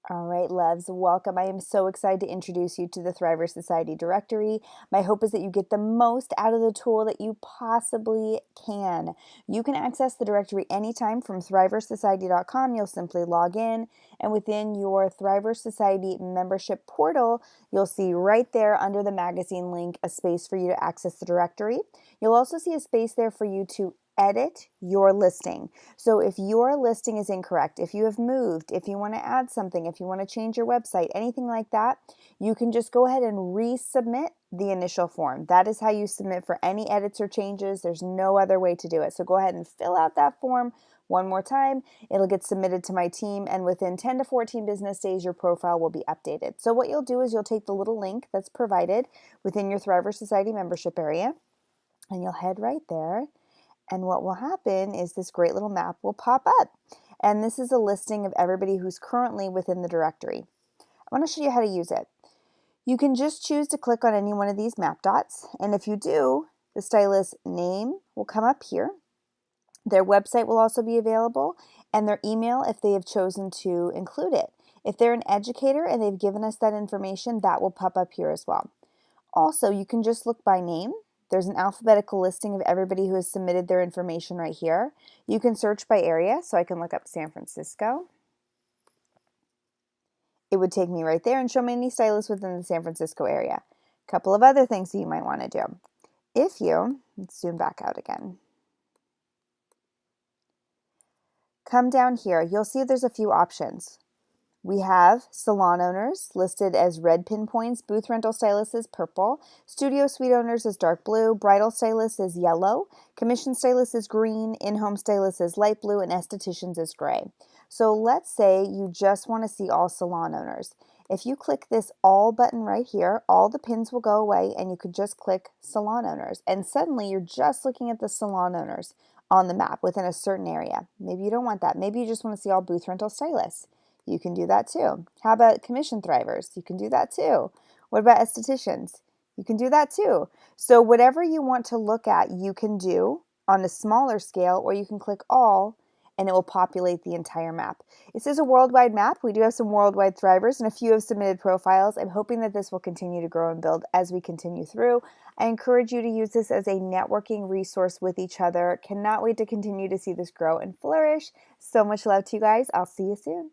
All right, loves, welcome. I am so excited to introduce you to the Thriver Society directory. My hope is that you get the most out of the tool that you possibly can. You can access the directory anytime from thriversociety.com. You'll simply log in, and within your Thriver Society membership portal, you'll see right there under the magazine link a space for you to access the directory. You'll also see a space there for you to edit your listing. So if your listing is incorrect, if you have moved, if you want to add something, if you want to change your website, anything like that, you can just go ahead and resubmit the initial form. That is how you submit for any edits or changes. There's no other way to do it. So go ahead and fill out that form one more time. It'll get submitted to my team, and within 10 to 14 business days, your profile will be updated. So what you'll do is you'll take the little link that's provided within your Thriver Society membership area, and you'll head right there. And what will happen is this great little map will pop up. And this is a listing of everybody who's currently within the directory. I want to show you how to use it. You can just choose to click on any one of these map dots. And if you do, the stylist name will come up here. Their website will also be available, and their email if they have chosen to include it. If they're an educator and they've given us that information, that will pop up here as well. Also, you can just look by name. There's an alphabetical listing of everybody who has submitted their information right here. You can search by area, so I can look up San Francisco. It would take me right there and show me any stylists within the San Francisco area. A couple of other things that you might want to do. Let's zoom back out again. Come down here, you'll see there's a few options. We have salon owners listed as red pinpoints, booth rental stylists as purple, studio suite owners as dark blue, bridal stylists as yellow, commission stylists as green, in-home stylists as light blue, and estheticians as gray. So let's say you just want to see all salon owners. If you click this all button right here, all the pins will go away and you could just click salon owners. And suddenly you're just looking at the salon owners on the map within a certain area. Maybe you don't want that. Maybe you just want to see all booth rental stylists. You can do that too. How about commission thrivers? You can do that too. What about estheticians? You can do that too. So whatever you want to look at, you can do on a smaller scale, or you can click all and it will populate the entire map. This is a worldwide map. We do have some worldwide thrivers and a few have submitted profiles. I'm hoping that this will continue to grow and build as we continue through. I encourage you to use this as a networking resource with each other. Cannot wait to continue to see this grow and flourish. So much love to you guys. I'll see you soon.